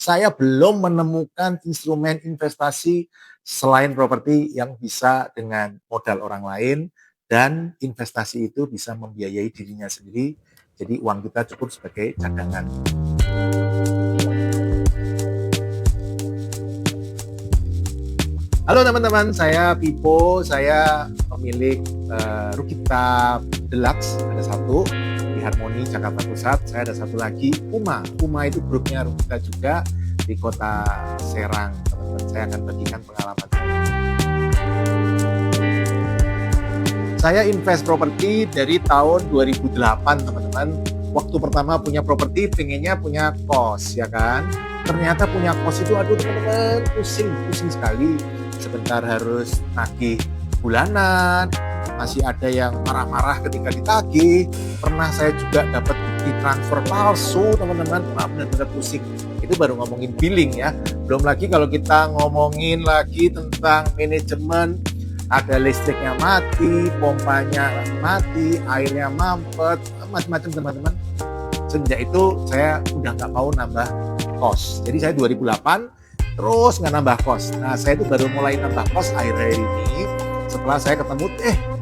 saya belum menemukan instrumen investasi selain properti yang bisa dengan modal orang lain dan investasi itu bisa membiayai dirinya sendiri. Jadi uang kita cukup sebagai cadangan. Halo teman-teman, saya Pipo, saya pemilik Rukita Deluxe, ada satu di Harmoni Jakarta Pusat, saya ada satu lagi Puma itu grupnya Rukita juga di kota Serang. Teman-teman, saya akan bagikan pengalaman saya invest properti dari tahun 2008 teman-teman. Waktu pertama punya properti pengennya punya kos, ya kan, ternyata punya kos itu aduh teman-teman pusing sekali. Sebentar harus nagih bulanan, masih ada yang marah-marah ketika ditagih. Pernah saya juga dapat bukti transfer palsu teman-teman, benar-benar pusing. Itu baru ngomongin billing ya, belum lagi kalau kita ngomongin lagi tentang manajemen, ada listriknya mati, pompanya mati, airnya mampet, macam-macam teman-teman. Sejak itu saya udah nggak mau nambah kos, jadi saya 2008 terus nggak nambah kos. Nah, saya itu baru mulai nambah kos akhir-akhir ini setelah saya ketemu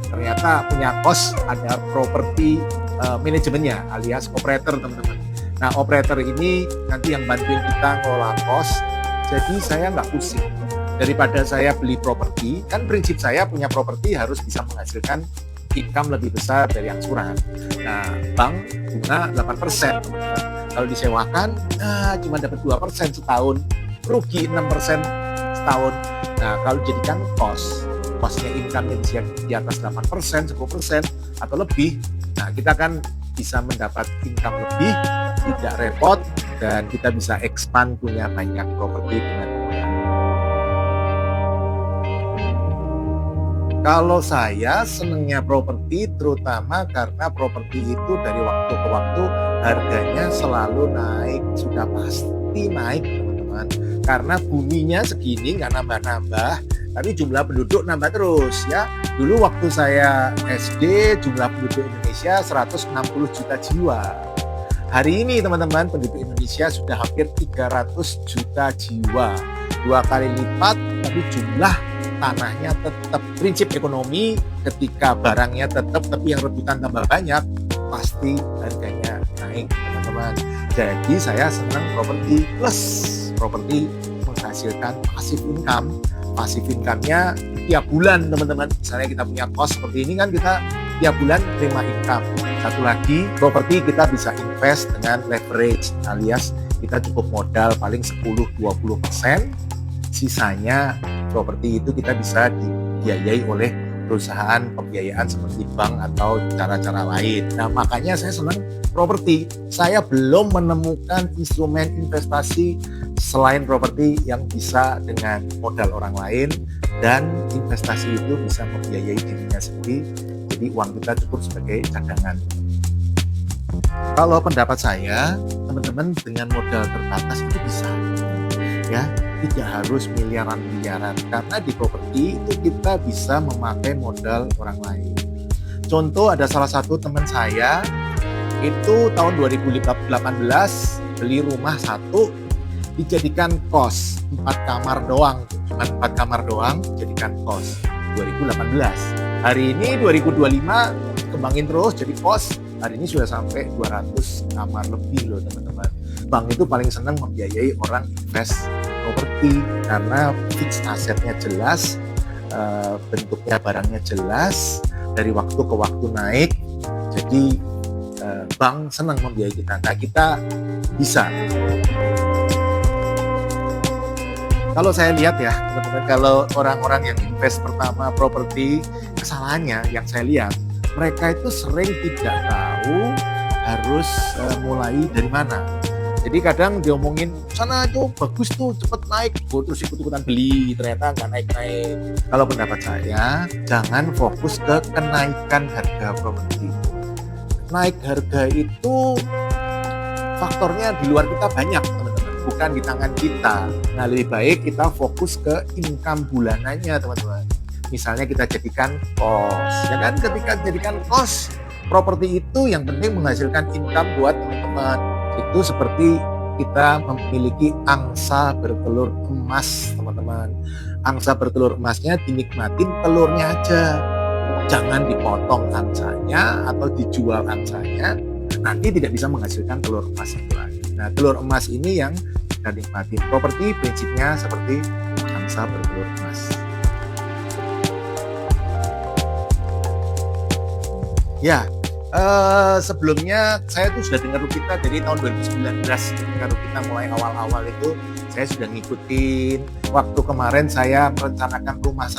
ternyata punya kos ada properti manajemennya alias operator teman-teman. Nah, operator ini nanti yang bantuin kita ngelola kos, jadi saya nggak pusing. Daripada saya beli properti, kan prinsip saya punya properti harus bisa menghasilkan income lebih besar dari angsuran. Nah, bank bunga 8%. Kalau disewakan, cuma dapat 2% setahun, rugi 6% setahun. Nah, kalau jadikan kosnya income-nya di atas 8%, 10% atau lebih, nah kita kan bisa mendapat income lebih, tidak repot, dan kita bisa expand punya banyak properti dengan mudah. Kalau saya senangnya properti terutama karena properti itu dari waktu ke waktu harganya selalu naik, sudah pasti naik teman-teman. Karena buminya segini nggak nambah-nambah, tapi jumlah penduduk nambah terus ya. Dulu waktu saya SD jumlah penduduk Indonesia 160 juta jiwa. Hari ini teman-teman penduduk Indonesia sudah hampir 300 juta jiwa. 2 kali lipat, tapi jumlah tanahnya tetap. Prinsip ekonomi ketika barangnya tetap tapi yang rebutan tambah banyak, pasti harganya naik teman-teman. Jadi saya senang properti plus properti menghasilkan passive income. Passive income-nya tiap bulan teman-teman. Misalnya kita punya kos seperti ini kan kita tiap bulan terima income. Satu lagi, properti kita bisa invest dengan leverage alias kita cukup modal paling 10-20%. Sisanya properti itu kita bisa dibiayai oleh perusahaan pembiayaan seperti bank atau cara-cara lain. Nah, makanya saya senang properti. Saya belum menemukan instrumen investasi selain properti yang bisa dengan modal orang lain dan investasi itu bisa membiayai dirinya sendiri. Jadi uang kita cukup sebagai cadangan. Kalau pendapat saya, teman-teman dengan modal terbatas itu bisa. Ya, tidak harus miliaran-miliaran karena di properti itu kita bisa memakai modal orang lain. Contoh ada salah satu teman saya itu tahun 2018 beli rumah satu dijadikan kos 4 kamar doang, cuma 4 kamar doang jadikan kos 2018. Hari ini 2025 kembangin terus jadi kos. Hari ini sudah sampai 200 kamar lebih loh teman-teman. Bank itu paling senang membiayai orang invest properti karena fix asetnya jelas, bentuknya barangnya jelas, dari waktu ke waktu naik. Jadi bank senang membiayai kita. Nah, kita bisa. Kalau saya lihat ya teman-teman, kalau orang-orang yang invest pertama properti, kesalahannya yang saya lihat mereka itu sering tidak tahu harus mulai dari mana. Jadi kadang diomongin sana itu bagus tuh cepet naik, terus ikut-ikutan beli, ternyata nggak naik-naik. Kalau pendapat saya, jangan fokus ke kenaikan harga properti. Naik harga itu faktornya di luar kita banyak teman-teman, bukan di tangan kita. Nah, lebih baik kita fokus ke income bulanannya teman-teman. Misalnya kita jadikan kos, ya kan? Ketika jadikan kos, properti itu yang penting menghasilkan income buat teman-teman. Itu seperti kita memiliki angsa bertelur emas, teman-teman. Angsa bertelur emasnya dinikmatin telurnya aja. Jangan dipotong angsanya atau dijual angsanya, nanti tidak bisa menghasilkan telur emas itu lagi. Nah, telur emas ini yang kita nikmatin. Properti prinsipnya seperti angsa bertelur emas. Ya, sebelumnya saya tuh sudah dengar Rukita dari tahun 2019, ketika Rukita mulai awal-awal itu saya sudah ngikutin. Waktu kemarin saya merencanakan rumah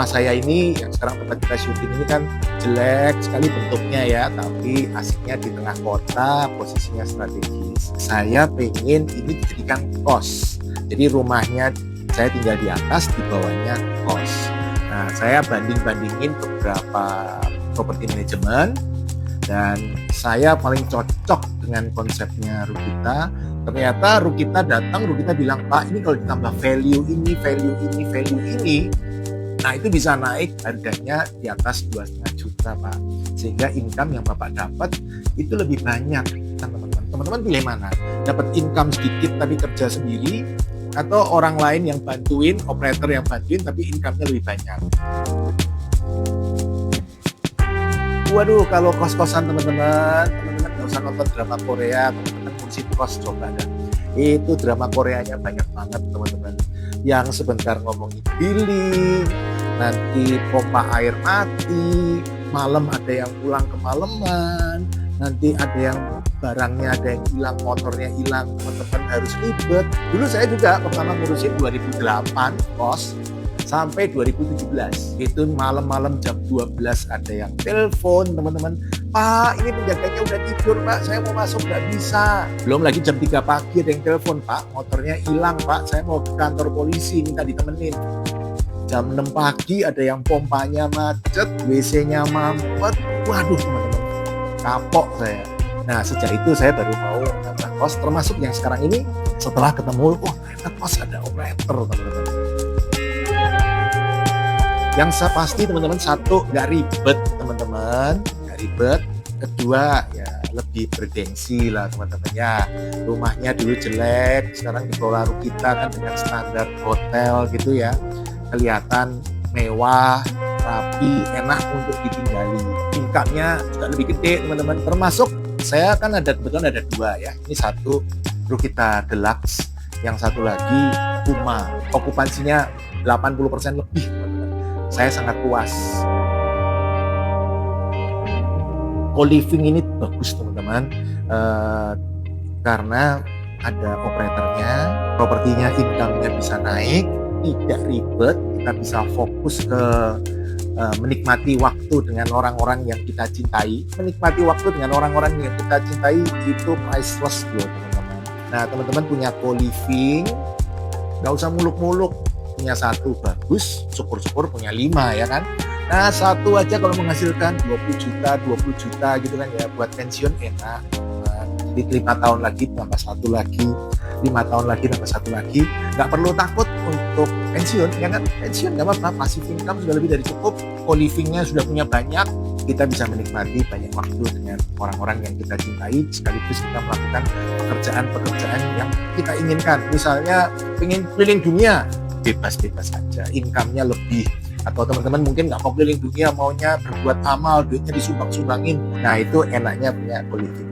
saya ini yang sekarang tempat kita syuting ini kan jelek sekali bentuknya ya, tapi asiknya di tengah kota, posisinya strategis. Saya pengen ini dijadikan kos, jadi rumahnya saya tinggal di atas, di bawahnya kos. Nah, saya banding-bandingin beberapa properti manajemen, dan saya paling cocok dengan konsepnya Rukita. Ternyata Rukita datang, Rukita bilang, Pak, ini kalau ditambah value ini, nah itu bisa naik harganya di atas 2,5 juta, Pak. Sehingga income yang Bapak dapat itu lebih banyak, teman-teman. Teman-teman pilih mana? Dapat income sedikit tapi kerja sendiri, atau orang lain yang bantuin, operator yang bantuin tapi income-nya lebih banyak. Waduh, kalau kos-kosan teman-teman nggak usah nonton drama Korea, teman-teman ngurusin kos coba dah. Itu drama Koreanya banyak banget, teman-teman. Yang sebentar ngomongin billing, nanti pompa air mati, malam ada yang pulang kemalaman, nanti ada yang barangnya ada yang hilang, motornya hilang, teman-teman harus ribet. Dulu saya juga pertama ngurusin 2008 kos sampai 2017. Itu malam-malam jam 12 ada yang telepon, teman-teman. Pak, ini penjaganya udah tidur, Pak. Saya mau masuk nggak bisa. Belum lagi jam 3 pagi ada yang telepon, Pak. Motornya hilang, Pak. Saya mau ke kantor polisi, minta ditemenin. Jam 6 pagi ada yang pompanya macet, WC-nya mampet. Waduh, teman-teman. Kapok saya. Nah, sejak itu saya baru mau nambah kos, termasuk yang sekarang ini setelah ketemu, ternyata kos ada operator, teman-teman. Yang pasti teman-teman, satu, nggak ribet, teman-teman, nggak ribet. Kedua, ya lebih bergengsi lah, teman-teman ya. Rumahnya dulu jelek, sekarang dikelola Rukita kan dengan standar hotel gitu ya. Kelihatan mewah, rapi, enak untuk ditinggali. Income-nya juga lebih gede, teman-teman. Termasuk saya kan kebetulan ada dua ya. Ini satu Rukita Deluxe, yang satu lagi Puma. Okupansinya 80% lebih, teman-teman. Saya sangat puas. Co-living ini bagus, teman-teman, karena ada operatornya, propertinya, income-nya bisa naik, tidak ribet, kita bisa fokus ke menikmati waktu dengan orang-orang yang kita cintai. Menikmati waktu dengan orang-orang yang kita cintai itu priceless loh, teman-teman. Nah, teman-teman punya co-living, nggak usah muluk-muluk. Punya satu bagus, syukur-syukur punya 5 ya kan. Nah, satu aja kalau menghasilkan 20 juta gitu kan ya, buat pensiun enak. Jadi 5 tahun lagi tambah satu lagi, 5 tahun lagi tambah satu lagi. Nggak perlu takut untuk pensiun, ya kan? Pensiun nggak apa-apa, passive income sudah lebih dari cukup, co-livingnya sudah punya banyak, kita bisa menikmati banyak waktu dengan orang-orang yang kita cintai, sekaligus kita melakukan pekerjaan-pekerjaan yang kita inginkan. Misalnya pengen keliling dunia, bebas-bebas saja, income-nya lebih. Atau teman-teman mungkin nggak mau keliling dunia, maunya berbuat amal, duitnya disumbang-sumbangin. Nah, itu enaknya punya co-living.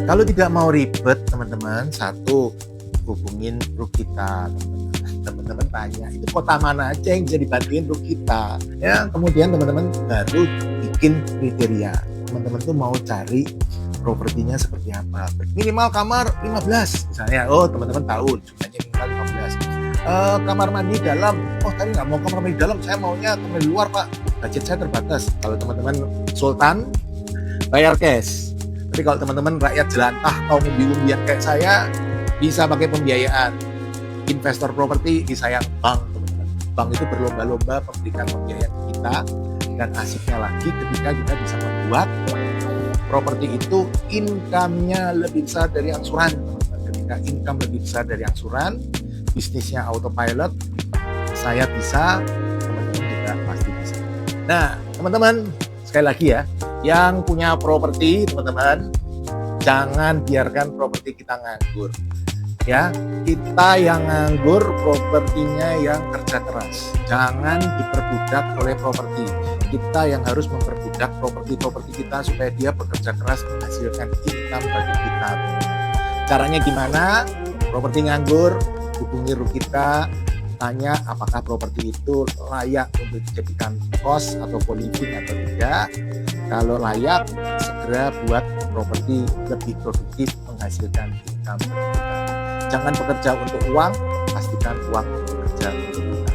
Kalau tidak mau ribet, teman-teman, satu, hubungin Rukita. Teman-teman tanya, itu kota mana aja yang bisa dibantuin Rukita? Ya, kemudian teman-teman baru bikin kriteria. Teman-teman tuh mau cari propertinya seperti apa. Minimal kamar 15 misalnya. Oh, teman-teman tahu jumlahnya minimal 15. Kamar mandi dalam. Oh, tadi nggak mau kamar mandi dalam, saya maunya kamar di luar, Pak. Budget saya terbatas. Kalau teman-teman sultan, bayar cash. Tapi kalau teman-teman rakyat jelantah, mau umbi-umbian kayak saya, bisa pakai pembiayaan. Investor properti disayang bank, teman-teman. Bank itu berlomba-lomba memberikan pembiayaan kita, dan asiknya lagi ketika kita bisa membuat properti itu income-nya lebih besar dari angsuran, teman-teman. Ketika income lebih besar dari angsuran, bisnisnya autopilot, saya bisa, teman-teman juga pasti bisa. Nah, teman-teman, sekali lagi ya, yang punya properti, teman-teman, Jangan biarkan properti kita nganggur. Ya, kita yang nganggur, propertinya yang kerja keras. Jangan diperbudak oleh properti. Kita yang harus memperbudak properti kita supaya dia bekerja keras menghasilkan income bagi kita. Caranya gimana? Properti nganggur, hubungi kita, tanya apakah properti itu layak untuk dijadikan kos atau co-living atau tidak. Kalau layak, segera buat properti lebih produktif menghasilkan income bagi kita. Jangan bekerja untuk uang, pastikan uang bekerja untuk kita.